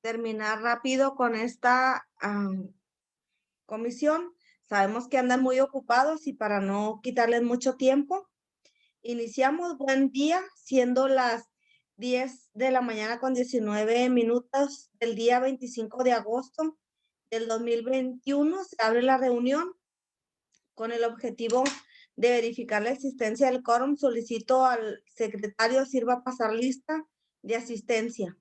terminar rápido con esta comisión. Sabemos que andan muy ocupados y para no quitarles mucho tiempo, iniciamos. Buen día, siendo las 10 de la mañana con 19 minutos del día 25 de agosto del 2021. Se abre la reunión con el objetivo de verificar la existencia del quórum. Solicito al secretario sirva pasar lista de asistencia.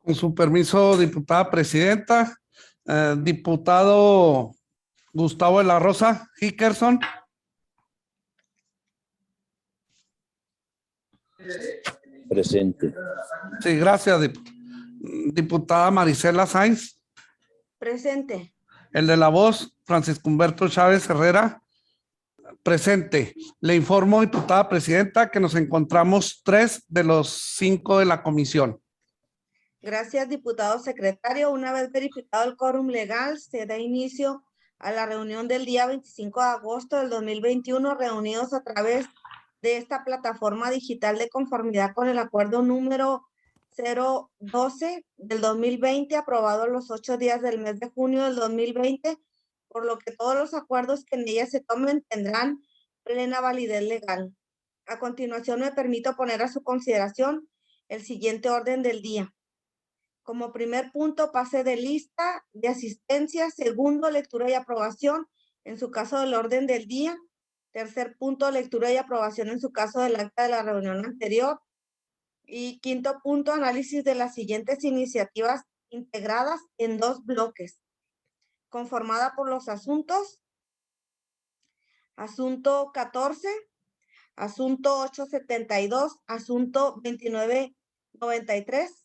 Con su permiso, diputada presidenta, diputado Gustavo de la Rosa Hickerson. Presente. Sí, gracias. Diputada Marisela Sáenz. Presente. El de la voz, Francisco Humberto Chávez Herrera. Presente. Le informo, diputada presidenta, que nos encontramos 3 de los 5 de la comisión. Gracias, diputado secretario. Una vez verificado el quórum legal, se da inicio a la reunión del día 25 de agosto del 2021, reunidos a través de esta plataforma digital de conformidad con el acuerdo número 012 del 2020, aprobado los 8 días del mes de junio del 2020, por lo que todos los acuerdos que en ella se tomen tendrán plena validez legal. A continuación, me permito poner a su consideración el siguiente orden del día. Como primer punto, pase de lista de asistencia. Segundo, lectura y aprobación, en su caso del orden del día. Tercer punto, lectura y aprobación en su caso del acta de la reunión anterior. Y quinto punto, análisis de las siguientes iniciativas integradas en 2 bloques, conformada por los asuntos. Asunto 14, asunto 872, asunto 2993.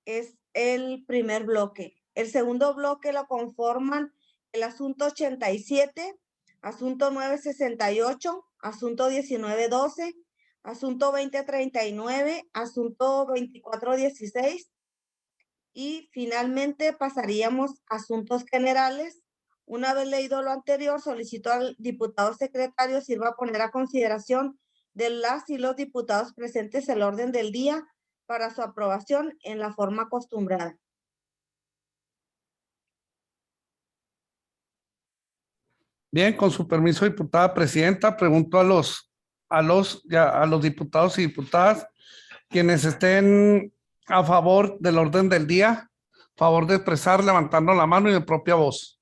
Es el primer bloque. El segundo bloque lo conforman el asunto 87, asunto 968, asunto 1912, asunto 2039, asunto 2416 y finalmente pasaríamos a asuntos generales. Una vez leído lo anterior, solicito al diputado secretario sirva a poner a consideración de las y los diputados presentes el orden del día para su aprobación en la forma acostumbrada. Bien, con su permiso, diputada presidenta, pregunto a los diputados y diputadas quienes estén a favor del orden del día, favor de expresar levantando la mano y de propia voz.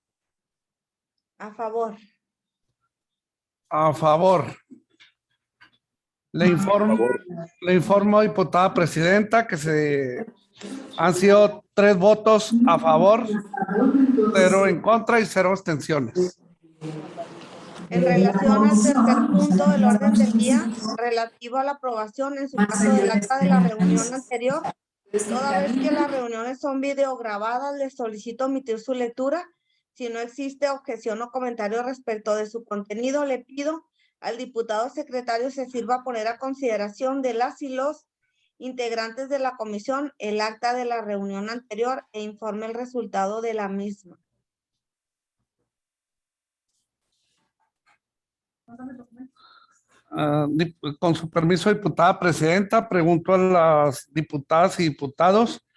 A favor. A favor. Le informo, diputada presidenta, que han sido 3 votos a favor, 0 en contra y 0 abstenciones. En relación al tercer punto del orden del día, relativo a la aprobación en su caso del acta de la reunión anterior, toda vez que las reuniones son videograbadas, les solicito omitir su lectura. Si no existe objeción o comentario respecto de su contenido, le pido al diputado secretario se sirva a poner a consideración de las y los integrantes de la comisión el acta de la reunión anterior e informe el resultado de la misma. Con su permiso, diputada presidenta, pregunto a las diputadas y diputados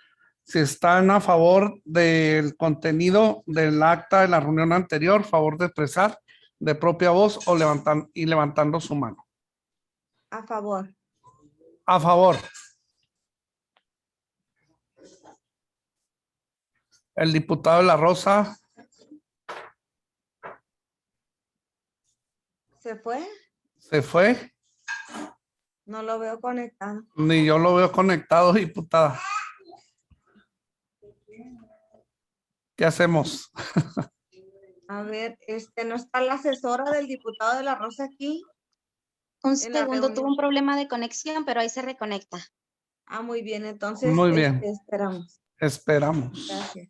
si están a favor del contenido del acta de la reunión anterior, favor de expresar de propia voz o levantando su mano. A favor. A favor. El diputado de la Rosa. ¿Se fue? ¿Se fue? No lo veo conectado. Ni yo lo veo conectado, diputada. ¿Qué hacemos? A ver, no está la asesora del diputado de la Rosa aquí. Un segundo, tuvo un problema de conexión, pero ahí se reconecta. Ah, muy bien, entonces Muy bien. esperamos. Esperamos. Gracias.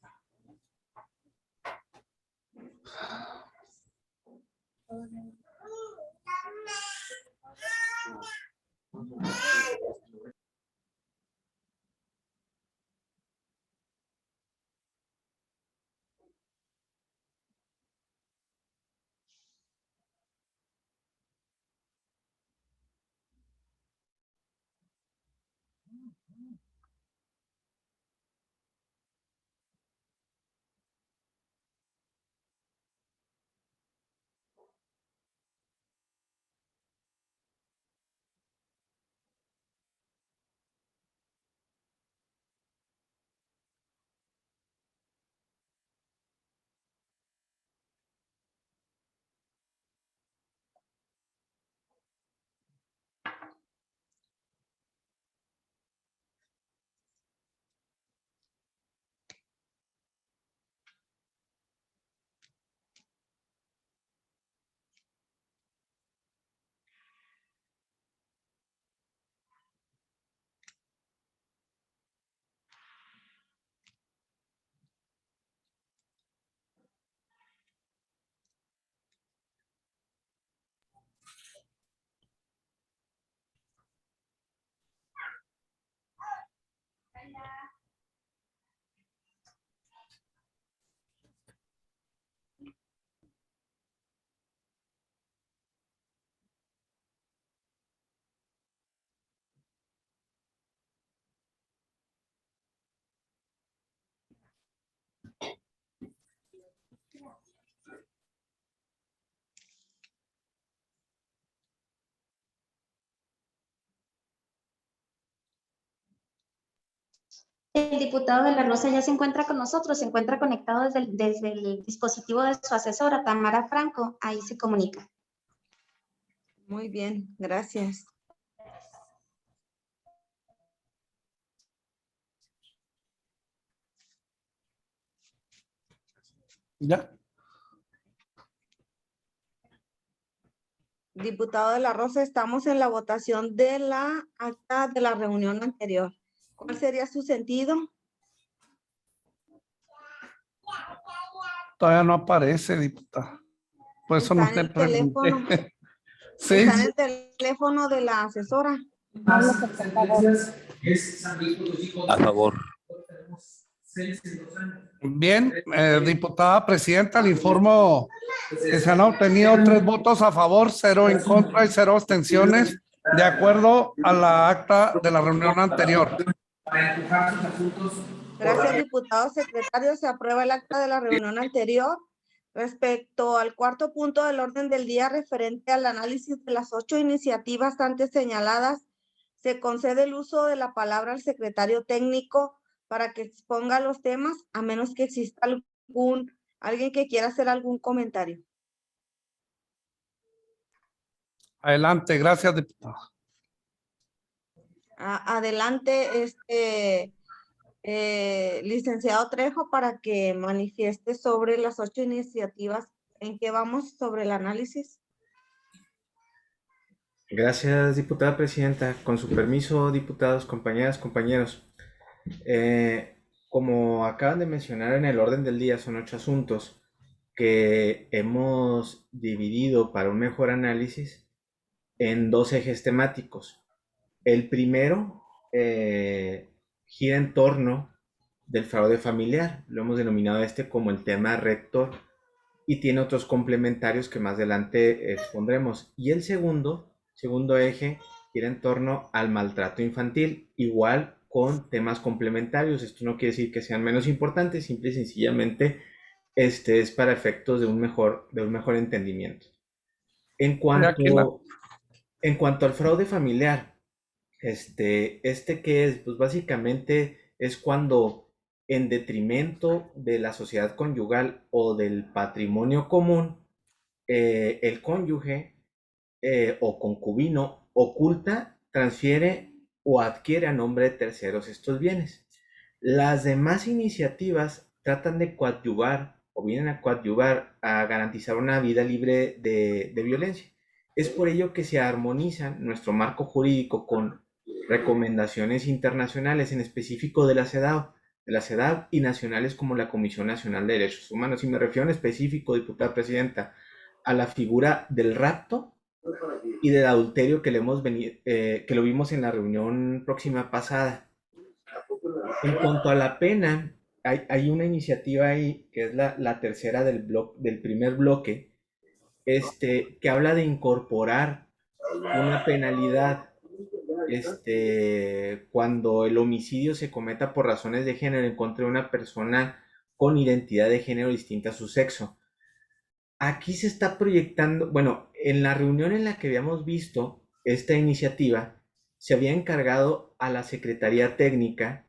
El diputado de la Rosa ya se encuentra con nosotros, se encuentra conectado desde el dispositivo de su asesora, Tamara Franco, ahí se comunica. Muy bien, gracias. ¿Ya? Diputado de la Rosa, estamos en la votación de la acta de la reunión anterior. ¿Cuál sería su sentido? Todavía no aparece, diputada. Por eso no Está en le el teléfono. pregunté. Sí, Está en el teléfono de la asesora. A favor. bien, diputada presidenta, le informo que se han obtenido 3 votos a favor, 0 en contra y 0 abstenciones, de acuerdo a la acta de la reunión anterior. Gracias, diputado secretario. Se aprueba el acta de la reunión anterior. Respecto al cuarto punto del orden del día referente al análisis de las 8 iniciativas antes señaladas, se concede el uso de la palabra al secretario técnico para que exponga los temas, a menos que exista alguien que quiera hacer algún comentario. Adelante, gracias, diputada. Adelante, licenciado Trejo, para que manifieste sobre las 8 iniciativas. ¿En qué vamos sobre el análisis? Gracias, diputada presidenta. Con su permiso, diputados, compañeras, compañeros. Como acaban de mencionar en el orden del día, son 8 asuntos que hemos dividido para un mejor análisis en 2 ejes temáticos. El primero gira en torno del fraude familiar. Lo hemos denominado como el tema rector y tiene otros complementarios que más adelante expondremos. Y el segundo eje gira en torno al maltrato infantil, igual con temas complementarios. Esto no quiere decir que sean menos importantes, simple y sencillamente es para efectos de un mejor entendimiento. En cuanto al fraude familiar, ¿qué es? Pues básicamente es cuando, en detrimento de la sociedad conyugal o del patrimonio común, el cónyuge o concubino oculta, transfiere o adquiere a nombre de terceros estos bienes. Las demás iniciativas tratan de coadyuvar o vienen a coadyuvar a garantizar una vida libre de violencia. Es por ello que se armoniza nuestro marco jurídico con recomendaciones internacionales, en específico de la CEDAW y nacionales como la Comisión Nacional de Derechos Humanos. Y me refiero en específico, diputada presidenta, a la figura del rapto y del adulterio que lo vimos en la reunión próxima pasada. En cuanto a la pena, hay una iniciativa ahí que es la tercera del primer bloque, que habla de incorporar una penalidad cuando el homicidio se cometa por razones de género en contra de una persona con identidad de género distinta a su sexo. Aquí se está proyectando, bueno, en la reunión en la que habíamos visto esta iniciativa, se había encargado a la Secretaría Técnica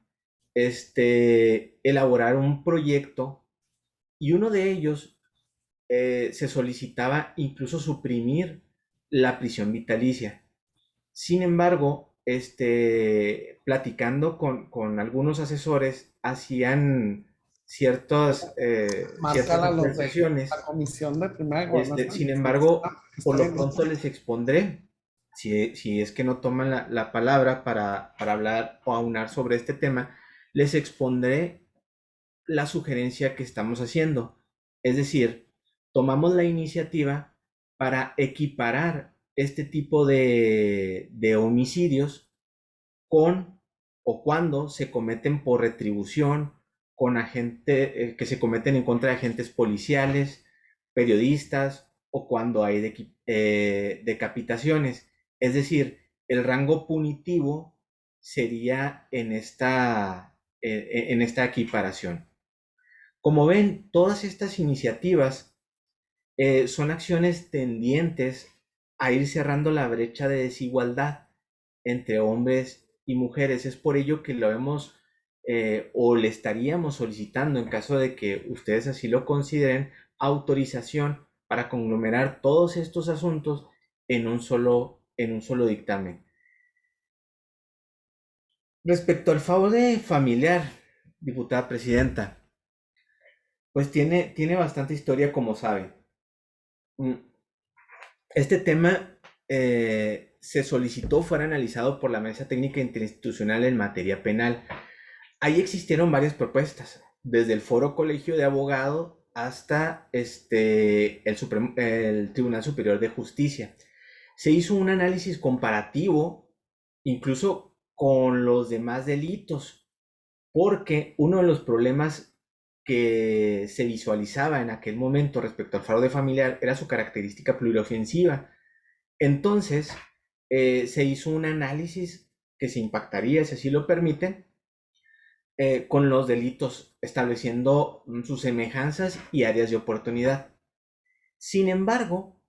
elaborar un proyecto, y uno de ellos se solicitaba incluso suprimir la prisión vitalicia. Sin embargo, platicando con algunos asesores, hacían ciertas apreciaciones. La comisión de primera de gobernación. Sin embargo, por lo pronto les expondré, si es que no toman la palabra para hablar o aunar sobre este tema, les expondré la sugerencia que estamos haciendo. Es decir, tomamos la iniciativa para equiparar este tipo de homicidios con o cuando se cometen por retribución, que se cometen en contra de agentes policiales, periodistas, o cuando hay decapitaciones. Es decir, el rango punitivo sería en esta equiparación. Como ven, todas estas iniciativas son acciones tendientes a ir cerrando la brecha de desigualdad entre hombres y mujeres. Es por ello que lo hemos o le estaríamos solicitando, en caso de que ustedes así lo consideren, autorización para conglomerar todos estos asuntos en un solo dictamen. Respecto al fraude familiar, diputada presidenta, pues tiene bastante historia, como sabe. Este tema se solicitó fuera analizado por la Mesa Técnica Interinstitucional en materia penal. Ahí existieron varias propuestas, desde el Foro Colegio de Abogados hasta el Tribunal Superior de Justicia. Se hizo un análisis comparativo, incluso con los demás delitos, porque uno de los problemas que se visualizaba en aquel momento respecto al fraude familiar era su característica pluriofensiva. Entonces, se hizo un análisis que se impactaría, si así lo permiten, con los delitos, estableciendo sus semejanzas y áreas de oportunidad. Sin embargo,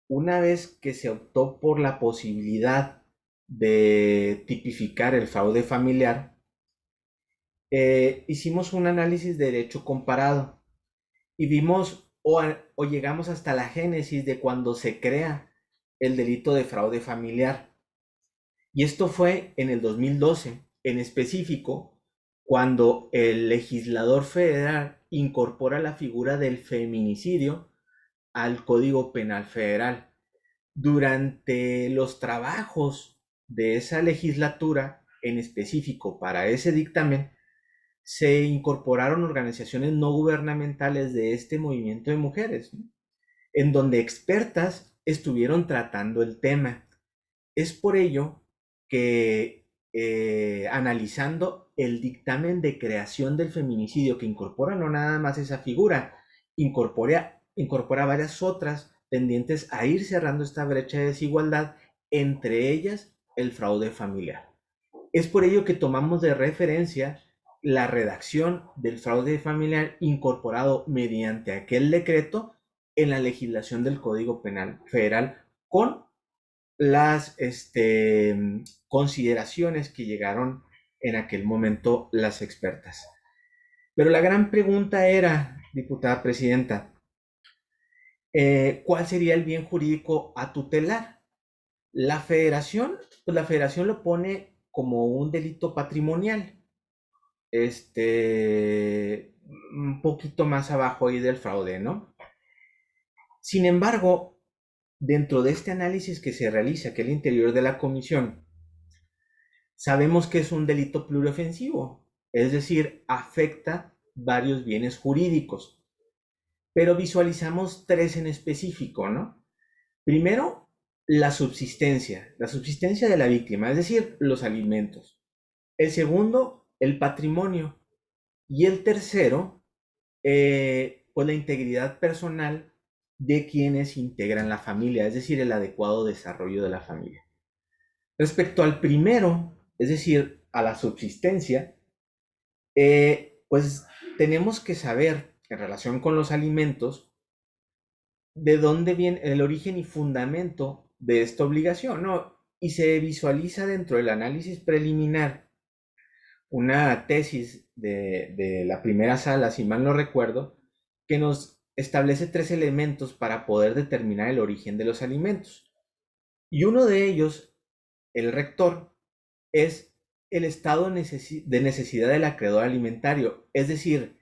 una vez que se optó por la posibilidad de tipificar el fraude familiar, hicimos un análisis de derecho comparado y vimos o llegamos hasta la génesis de cuando se crea el delito de fraude familiar. Y esto fue en el 2012, en específico, cuando el legislador federal incorpora la figura del feminicidio al Código Penal Federal. Durante los trabajos de esa legislatura, en específico para ese dictamen, se incorporaron organizaciones no gubernamentales de este movimiento de mujeres, ¿no?, en donde expertas estuvieron tratando el tema. Es por ello que analizando el dictamen de creación del feminicidio, que incorpora no nada más esa figura, incorpora varias otras tendientes a ir cerrando esta brecha de desigualdad, entre ellas el fraude familiar. Es por ello que tomamos de referencia la redacción del fraude familiar incorporado mediante aquel decreto en la legislación del Código Penal Federal, con las consideraciones que llegaron en aquel momento las expertas. Pero la gran pregunta era, diputada presidenta, ¿cuál sería el bien jurídico a tutelar? La federación lo pone como un delito patrimonial, un poquito más abajo ahí del fraude, ¿no? Sin embargo, dentro de este análisis que se realiza, que es el interior de la comisión, sabemos que es un delito pluriofensivo, es decir, afecta varios bienes jurídicos, pero visualizamos tres en específico, ¿no? Primero, la subsistencia de la víctima, es decir, los alimentos. El segundo, el patrimonio. Y el tercero, pues la integridad personal de quienes integran la familia, es decir, el adecuado desarrollo de la familia. Respecto al primero, es decir, a la subsistencia, pues tenemos que saber, en relación con los alimentos, de dónde viene el origen y fundamento de esta obligación, ¿no? Y se visualiza dentro del análisis preliminar una tesis de la primera sala, si mal no recuerdo, que nos establece tres elementos para poder determinar el origen de los alimentos. Y uno de ellos, el rector, es el estado de necesidad del acreedor alimentario, es decir,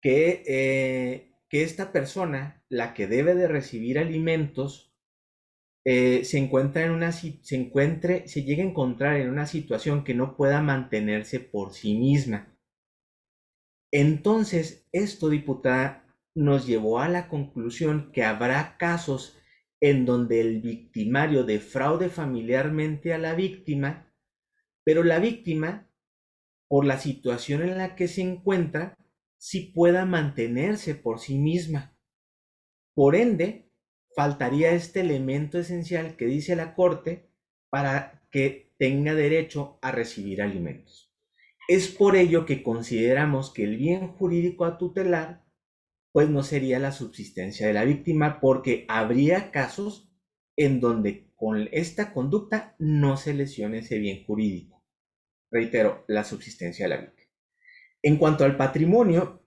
que esta persona, la que debe de recibir alimentos, se llegue a encontrar en una situación que no pueda mantenerse por sí misma. Entonces, esto, diputada, nos llevó a la conclusión que habrá casos en donde el victimario defraude familiarmente a la víctima, pero la víctima, por la situación en la que se encuentra, sí pueda mantenerse por sí misma. Por ende, faltaría este elemento esencial que dice la Corte para que tenga derecho a recibir alimentos. Es por ello que consideramos que el bien jurídico a tutelar pues no sería la subsistencia de la víctima, porque habría casos en donde con esta conducta no se lesione ese bien jurídico. Reitero, la subsistencia de la víctima. En cuanto al patrimonio,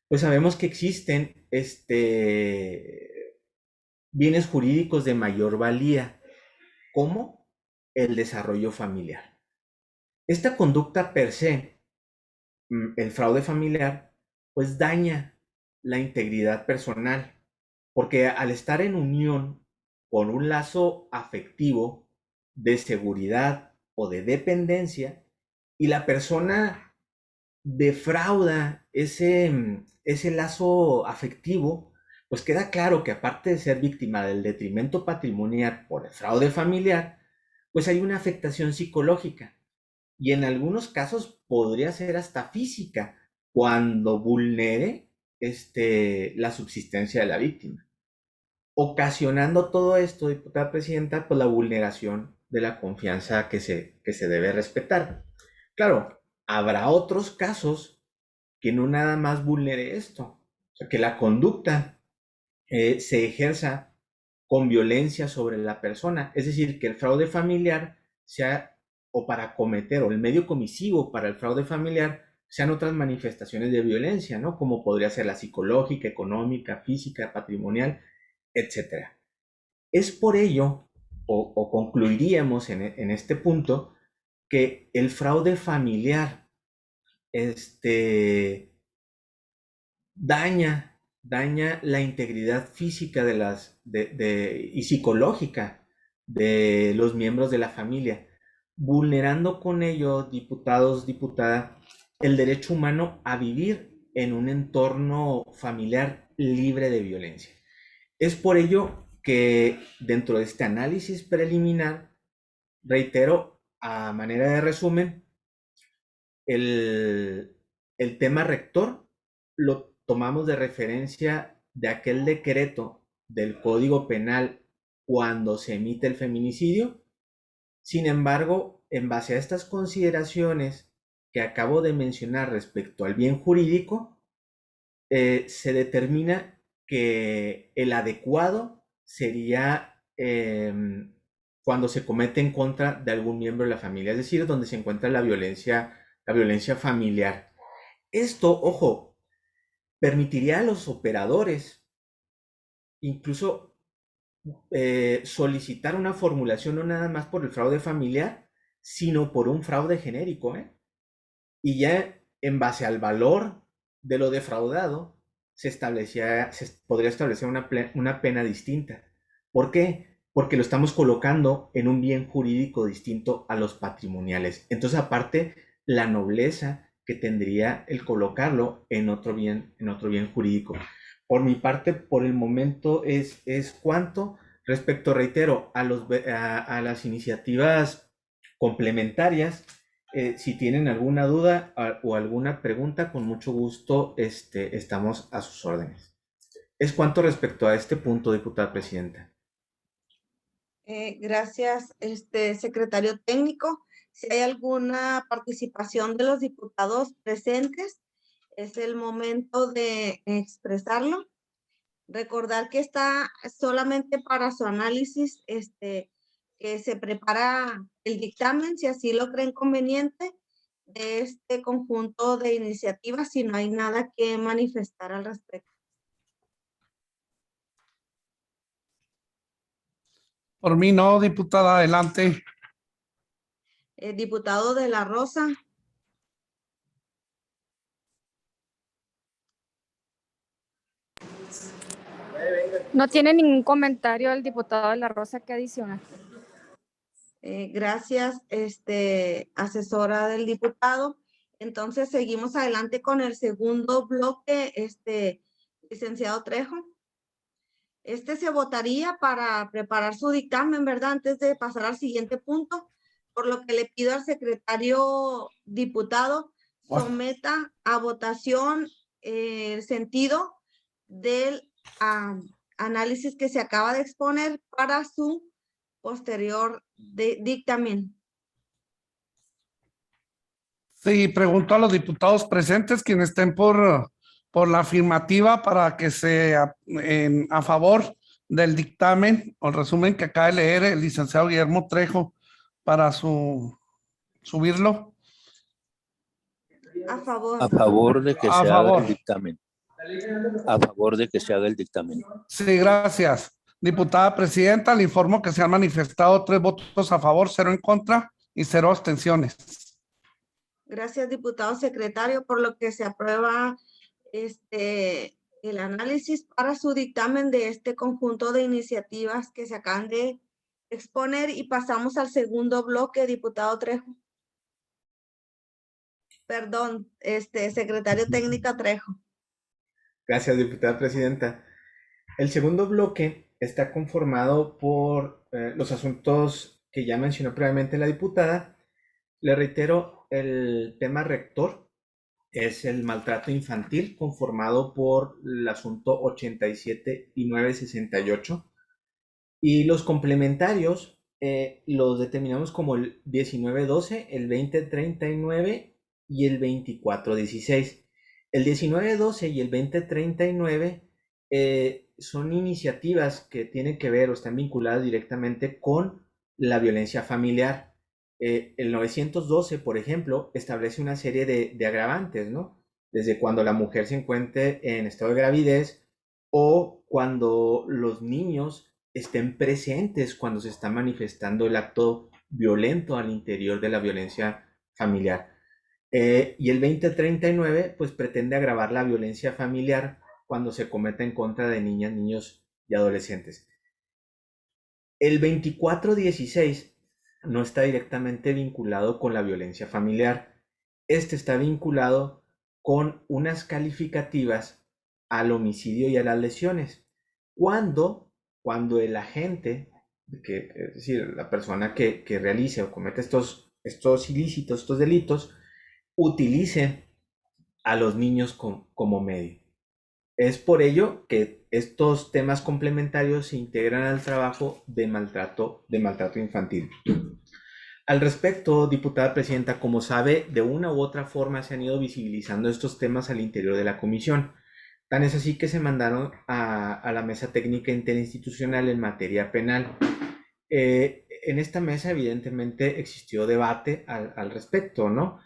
pues sabemos que existen bienes jurídicos de mayor valía, como el desarrollo familiar. Esta conducta per se, el fraude familiar, pues daña la integridad personal, porque al estar en unión con un lazo afectivo de seguridad o de dependencia, y la persona defrauda ese lazo afectivo, pues queda claro que aparte de ser víctima del detrimento patrimonial por el fraude familiar, pues hay una afectación psicológica y en algunos casos podría ser hasta física cuando vulnere la subsistencia de la víctima, ocasionando todo esto, diputada presidenta, pues la vulneración de la confianza que se debe respetar. Claro, habrá otros casos que no nada más vulnere esto, o sea, que la conducta se ejerza con violencia sobre la persona, es decir, que el fraude familiar sea, o para cometer, o el medio comisivo para el fraude familiar, sean otras manifestaciones de violencia, ¿no? Como podría ser la psicológica, económica, física, patrimonial, etc. Es por ello, o concluiríamos en este punto, que el fraude familiar daña la integridad física y psicológica de los miembros de la familia, vulnerando con ello, diputados, diputada, el derecho humano a vivir en un entorno familiar libre de violencia. Es por ello que dentro de este análisis preliminar, reitero, a manera de resumen, el tema rector lo tomamos de referencia de aquel decreto del Código Penal cuando se emite el feminicidio. Sin embargo, en base a estas consideraciones que acabo de mencionar respecto al bien jurídico, se determina que el adecuado sería cuando se comete en contra de algún miembro de la familia, es decir, donde se encuentra la violencia familiar. Esto, ojo, permitiría a los operadores incluso solicitar una formulación no nada más por el fraude familiar, sino por un fraude genérico, y ya en base al valor de lo defraudado se podría establecer una pena distinta. ¿Por qué? Porque lo estamos colocando en un bien jurídico distinto a los patrimoniales. Entonces, aparte, la nobleza que tendría el colocarlo en otro bien jurídico. Por mi parte, por el momento es cuanto. Respecto, reitero, a las iniciativas complementarias, si tienen alguna duda o alguna pregunta, con mucho gusto estamos a sus órdenes. Es cuanto respecto a este punto, diputada presidenta. Gracias, secretario técnico. Si hay alguna participación de los diputados presentes, es el momento de expresarlo. Recordar que está solamente para su análisis, que se prepara el dictamen, si así lo creen conveniente, de este conjunto de iniciativas, si no hay nada que manifestar al respecto. Por mí no, diputada, adelante. Diputado de la Rosa. No tiene ningún comentario el diputado de la Rosa que adicionar. Gracias, asesora del diputado. Entonces, seguimos adelante con el segundo bloque, licenciado Trejo. Se votaría para preparar su dictamen, ¿verdad? Antes de pasar al siguiente punto, por lo que le pido al secretario diputado someta a votación el sentido del análisis que se acaba de exponer para su posterior dictamen. Sí, pregunto a los diputados presentes quienes estén por la afirmativa para que sea a favor del dictamen o el resumen que acaba de leer el licenciado Guillermo Trejo para subirlo. A favor. A favor de que A se haga favor. el dictamen. A favor de que se haga el dictamen. Sí, gracias. Diputada presidenta, le informo que se han manifestado 3 votos a favor, 0 en contra y 0 abstenciones. Gracias, diputado secretario, por lo que se aprueba el análisis para su dictamen de este conjunto de iniciativas que se acaban de exponer, y pasamos al segundo bloque, diputado Trejo. Perdón, secretario técnico Trejo. Gracias, diputada presidenta. El segundo bloque está conformado por los asuntos que ya mencionó previamente la diputada. Le reitero, el tema rector es el maltrato infantil, conformado por el asunto 87 y 968. Y los complementarios los determinamos como el 1912, el 2039 y el 2416. El 1912 y el 2039 son iniciativas que tienen que ver o están vinculadas directamente con la violencia familiar. El 912, por ejemplo, establece una serie de agravantes, ¿no? Desde cuando la mujer se encuentre en estado de gravidez o cuando los niños estén presentes cuando se está manifestando el acto violento al interior de la violencia familiar. Y el 2039, pues pretende agravar la violencia familiar cuando se cometa en contra de niñas, niños y adolescentes. El 2416 no está directamente vinculado con la violencia familiar. Este está vinculado con unas calificativas al homicidio y a las lesiones. Cuando el agente, es decir, la persona que realice o comete estos ilícitos, estos delitos, utilice a los niños como medio. Es por ello que estos temas complementarios se integran al trabajo de maltrato infantil. Al respecto, diputada presidenta, como sabe, de una u otra forma se han ido visibilizando estos temas al interior de la comisión. Tan es así que se mandaron a la mesa técnica interinstitucional en materia penal. En esta mesa, evidentemente, existió debate al respecto, ¿no?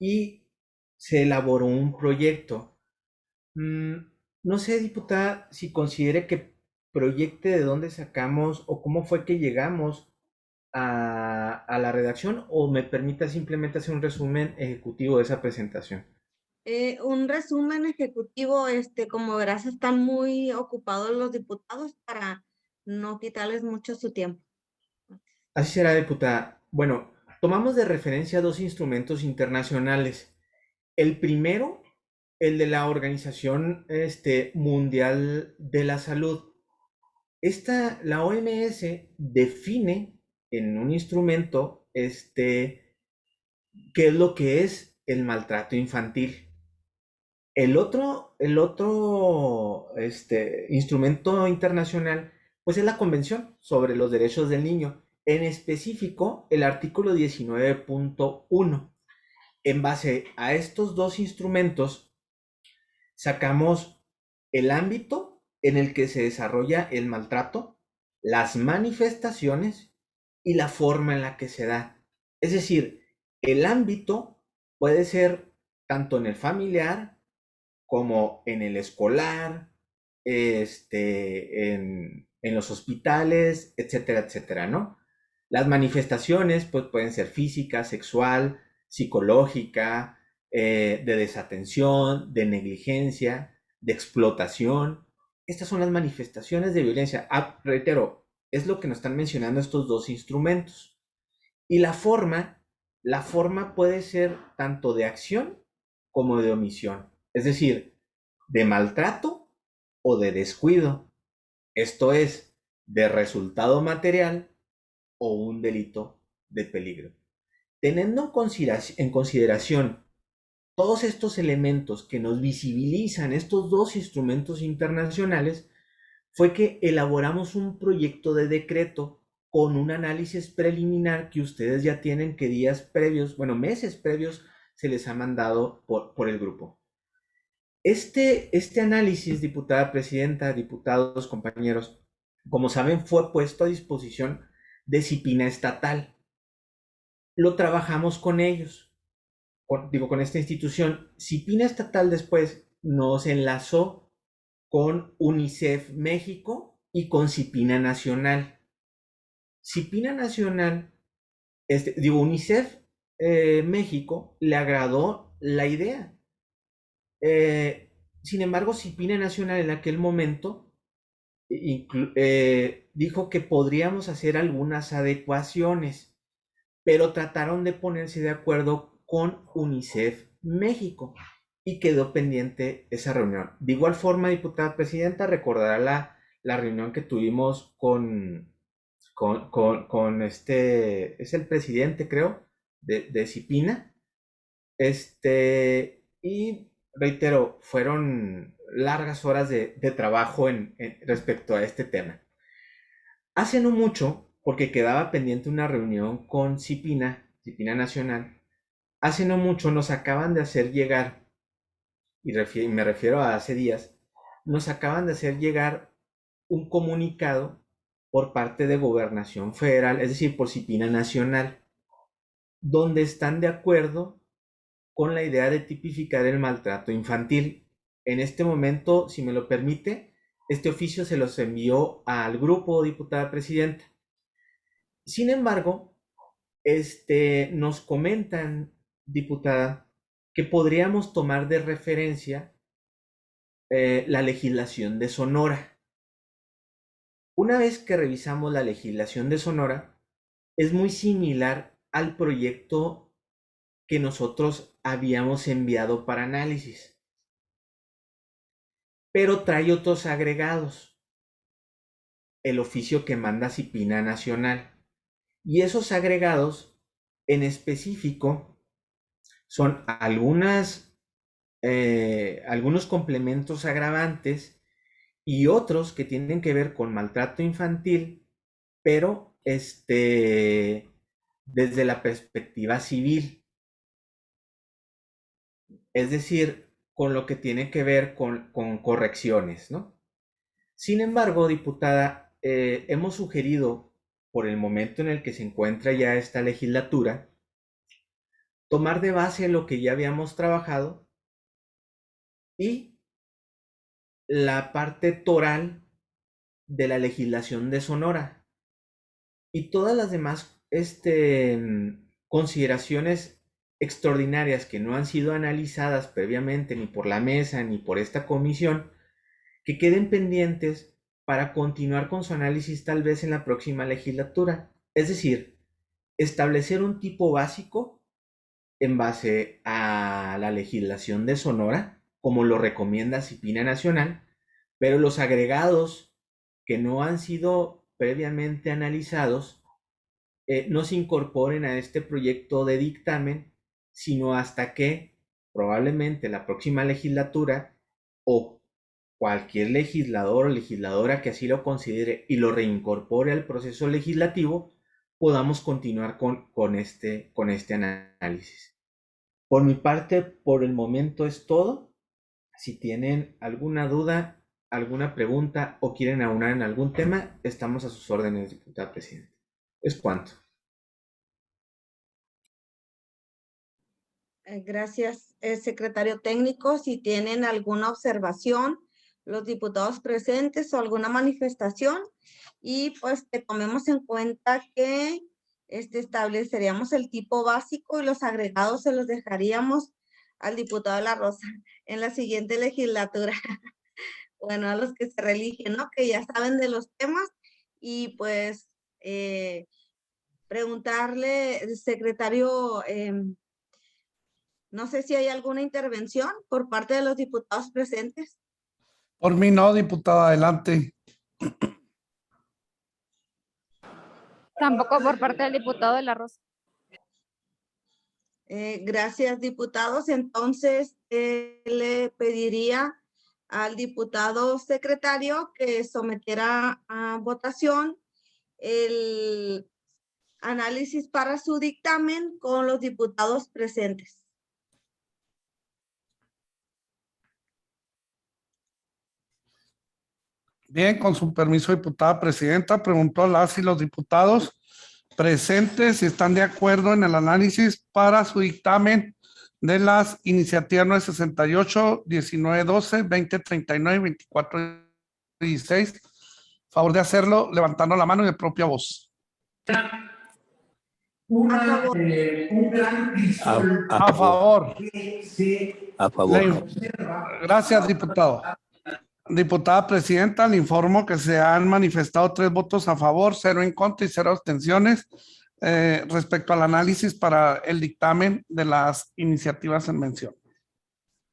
Y se elaboró un proyecto. No sé, diputada, si considere que proyecte de dónde sacamos o cómo fue que llegamos a la redacción, o me permita simplemente hacer un resumen ejecutivo de esa presentación. Un resumen ejecutivo, como verás, están muy ocupados los diputados para no quitarles mucho su tiempo. Así será, diputada. Bueno, tomamos de referencia 2 instrumentos internacionales. El primero, el de la Organización Mundial de la Salud. La OMS define en un instrumento qué es lo que es el maltrato infantil. El otro instrumento internacional, pues es la Convención sobre los Derechos del Niño, en específico el artículo 19.1. En base a estos 2 instrumentos, sacamos el ámbito en el que se desarrolla el maltrato, las manifestaciones y la forma en la que se da. Es decir, el ámbito puede ser tanto en el familiar como en el escolar, en los hospitales, etcétera, etcétera, ¿no? Las manifestaciones pues, pueden ser física, sexual, psicológica, de desatención, de negligencia, de explotación. Estas son las manifestaciones de violencia. Reitero, es lo que nos están mencionando estos 2 instrumentos. Y la forma puede ser tanto de acción como de omisión. Es decir, de maltrato o de descuido. Esto es, de resultado material o un delito de peligro. Teniendo en consideración todos estos elementos que nos visibilizan estos 2 instrumentos internacionales, fue que elaboramos un proyecto de decreto con un análisis preliminar que ustedes ya tienen, que meses previos se les ha mandado por el grupo. Este análisis, diputada presidenta, diputados, compañeros, como saben, fue puesto a disposición de CIPINA estatal. Lo trabajamos con ellos. con esta institución, CIPINA Estatal después nos enlazó con UNICEF México y con CIPINA Nacional. CIPINA Nacional, UNICEF México le agradó la idea. Sin embargo, CIPINA Nacional en aquel momento dijo que podríamos hacer algunas adecuaciones, pero trataron de ponerse de acuerdo con UNICEF México y quedó pendiente esa reunión. De igual forma, diputada presidenta, recordará la reunión que tuvimos con es el presidente, creo, de CIPINA. Y reitero, fueron largas horas de trabajo respecto a este tema. Hace no mucho, porque quedaba pendiente una reunión con CIPINA Nacional, hace no mucho nos acaban de hacer llegar, y me refiero a hace días, nos acaban de hacer llegar un comunicado por parte de Gobernación Federal, es decir, por CIPINA Nacional, donde están de acuerdo con la idea de tipificar el maltrato infantil. En este momento, si me lo permite, este oficio se los envió al grupo, diputada presidenta. Sin embargo, nos comentan, diputada, que podríamos tomar de referencia la legislación de Sonora. Una vez que revisamos la legislación de Sonora, es muy similar al proyecto que nosotros habíamos enviado para análisis, pero trae otros agregados, el oficio que manda CIPINA Nacional, y esos agregados en específico son algunos complementos agravantes y otros que tienen que ver con maltrato infantil, pero desde la perspectiva civil. Es decir, con lo que tiene que ver con correcciones, ¿no? Sin embargo, diputada, hemos sugerido, por el momento en el que se encuentra ya esta legislatura, tomar de base lo que ya habíamos trabajado y la parte toral de la legislación de Sonora y todas las demás consideraciones extraordinarias que no han sido analizadas previamente ni por la mesa ni por esta comisión, que queden pendientes para continuar con su análisis tal vez en la próxima legislatura. Es decir, establecer un tipo básico en base a la legislación de Sonora, como lo recomienda CIPINA Nacional, pero los agregados que no han sido previamente analizados no se incorporen a este proyecto de dictamen, sino hasta que probablemente la próxima legislatura o cualquier legislador o legisladora que así lo considere y lo reincorpore al proceso legislativo, podamos continuar con este análisis. Por mi parte, por el momento es todo. Si tienen alguna duda, alguna pregunta o quieren aunar en algún tema, estamos a sus órdenes, diputada presidenta. Es cuanto. Gracias, secretario técnico. Si tienen alguna observación, los diputados presentes o alguna manifestación, y pues que tomemos en cuenta que estableceríamos el tipo básico y los agregados se los dejaríamos al diputado de la Rosa en la siguiente legislatura. Bueno, a los que se reeligen, ¿no? Que ya saben de los temas y pues preguntarle, secretario, no sé si hay alguna intervención por parte de los diputados presentes. Por mí no, diputada, adelante. Tampoco por parte del diputado de la Rosa. Gracias, diputados. Entonces, le pediría al diputado secretario que sometiera a votación el análisis para su dictamen con los diputados presentes. Bien, con su permiso, diputada presidenta, preguntó a las y los diputados presentes si están de acuerdo en el análisis para su dictamen de las iniciativas 968, 1912, 2039 y 2416. Favor de hacerlo levantando la mano y de propia voz. A favor. A favor. Gracias, diputado. Diputada presidenta, le informo que se han manifestado 3 votos a favor, 0 en contra y 0 abstenciones respecto al análisis para el dictamen de las iniciativas en mención.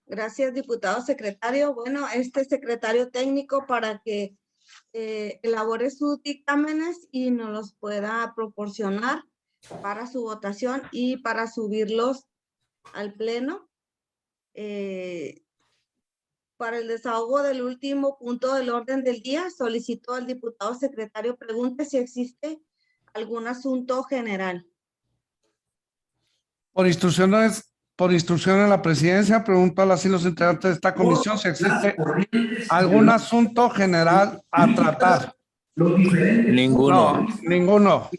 Gracias, diputado secretario. Bueno, secretario técnico para que elabore sus dictámenes y nos los pueda proporcionar para su votación y para subirlos al pleno. Para el desahogo del último punto del orden del día, solicito al diputado secretario pregunte si existe algún asunto general. Por instrucciones de la presidencia, pregunto a las y los integrantes de esta comisión si existe algún asunto general a tratar. Ninguno. No, ninguno.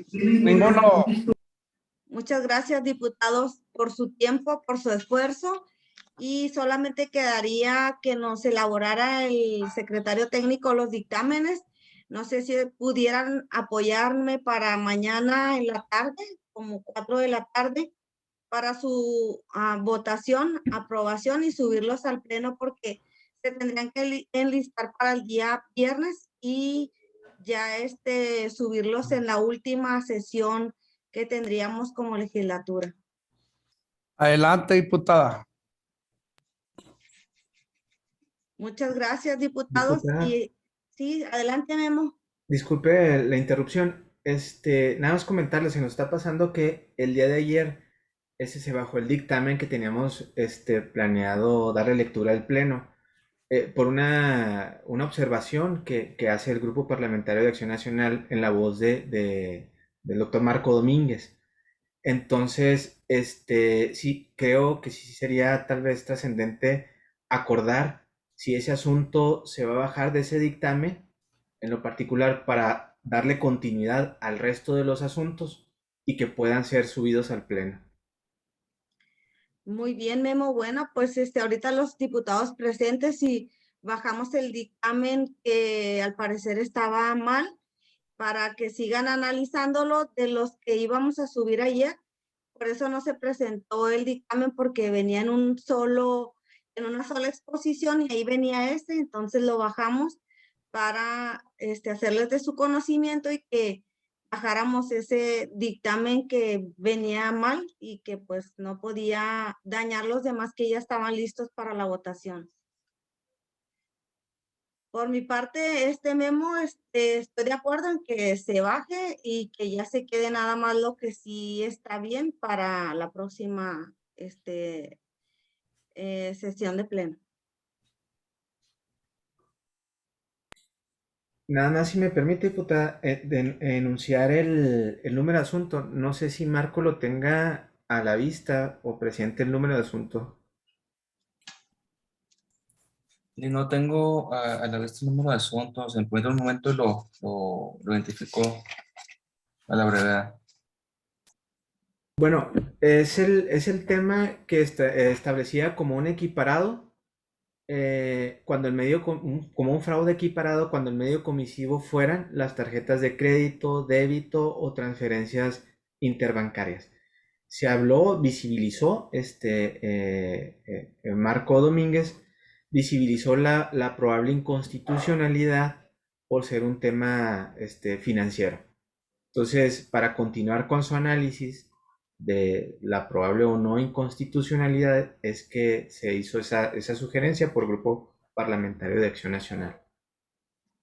Muchas gracias, diputados, por su tiempo, por su esfuerzo. Y solamente quedaría que nos elaborara el secretario técnico los dictámenes. No sé si pudieran apoyarme para mañana en la tarde, como 4 de la tarde, para su votación, aprobación y subirlos al pleno, porque se tendrían que enlistar para el día viernes y ya subirlos en la última sesión que tendríamos como legislatura. Adelante, diputada. Muchas gracias, diputados. Diputada. Y sí, adelante, Memo. Disculpe la interrupción. Nada más comentarles, se nos está pasando que el día de ayer se bajó el dictamen que teníamos planeado darle lectura al pleno por una observación que hace el Grupo Parlamentario de Acción Nacional en la voz del doctor Marco Domínguez. Entonces, sí, creo que sí sería tal vez trascendente acordar si ese asunto se va a bajar de ese dictamen, en lo particular para darle continuidad al resto de los asuntos y que puedan ser subidos al pleno. Muy bien, Memo. Bueno, pues ahorita los diputados presentes y bajamos el dictamen que al parecer estaba mal para que sigan analizándolo de los que íbamos a subir ayer. Por eso no se presentó el dictamen porque venía en una sola exposición y ahí venía entonces lo bajamos para hacerles de su conocimiento y que bajáramos ese dictamen que venía mal y que pues no podía dañar los demás que ya estaban listos para la votación. Por mi parte, Memo, estoy de acuerdo en que se baje y que ya se quede nada más lo que sí está bien para la próxima sesión de pleno. Nada más, si me permite, diputada, enunciar el número de asunto. No sé si Marco lo tenga a la vista o presente el número de asunto. Y no tengo a la vista el número de asuntos. En primer momento lo identificó a la brevedad. Bueno, es el tema que establecía como un equiparado, cuando el medio, como un fraude equiparado, cuando el medio comisivo fueran las tarjetas de crédito, débito o transferencias interbancarias. Se habló, visibilizó, Marco Domínguez visibilizó la probable inconstitucionalidad por ser un tema financiero. Entonces, para continuar con su análisis de la probable o no inconstitucionalidad, es que se hizo esa sugerencia por Grupo Parlamentario de Acción Nacional,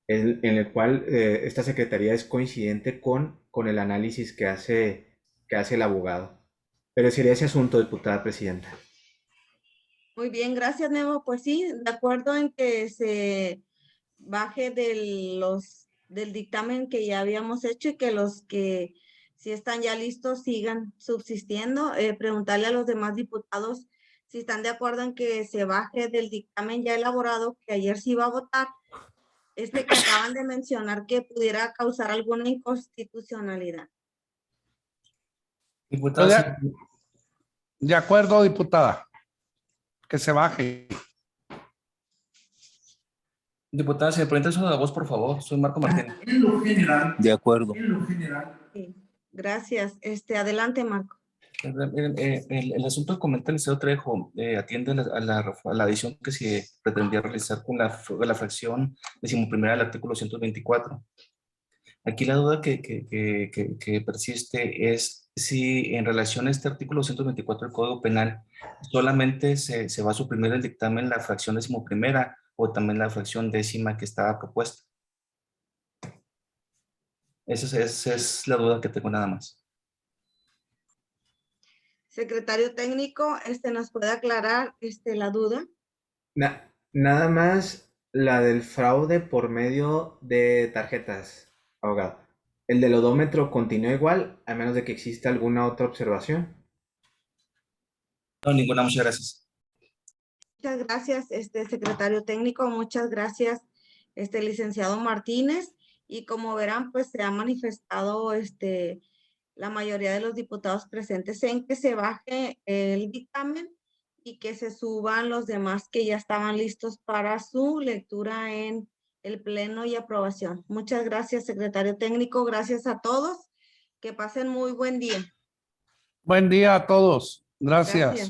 en el cual esta secretaría es coincidente con el análisis que hace el abogado. Pero sería ese asunto, diputada presidenta. Muy bien, gracias, Memo. Pues sí, de acuerdo en que se baje del dictamen que ya habíamos hecho y que los que si están ya listos sigan subsistiendo. Preguntarle a los demás diputados si están de acuerdo en que se baje del dictamen ya elaborado, que ayer se iba a votar, que acaban de mencionar que pudiera causar alguna inconstitucionalidad. De acuerdo, diputada. que se baje. Diputada, si me permite eso de la voz, por favor. Soy Marco Martínez. De acuerdo. Sí, gracias. Adelante, Marco. Miren, el asunto que comenta el liceo Trejo atiende a la adición que se pretendía realizar con la fracción 11ª del artículo 124. Aquí la duda que persiste es si en relación a este artículo 124 del Código Penal solamente se va a suprimir el dictamen la fracción 11ª o también la fracción 10ª que estaba propuesta. Esa es la duda que tengo nada más. Secretario técnico, ¿nos puede aclarar la duda? Nada más la del fraude por medio de tarjetas, abogado. ¿El del odómetro continúa igual, a menos de que exista alguna otra observación? No, ninguna, muchas gracias. Muchas gracias, secretario técnico. Muchas gracias, licenciado Martínez. Y como verán, pues se ha manifestado la mayoría de los diputados presentes en que se baje el dictamen y que se suban los demás que ya estaban listos para su lectura en el pleno y aprobación. Muchas gracias, secretario técnico. Gracias a todos. Que pasen muy buen día. Buen día a todos. Gracias. Gracias.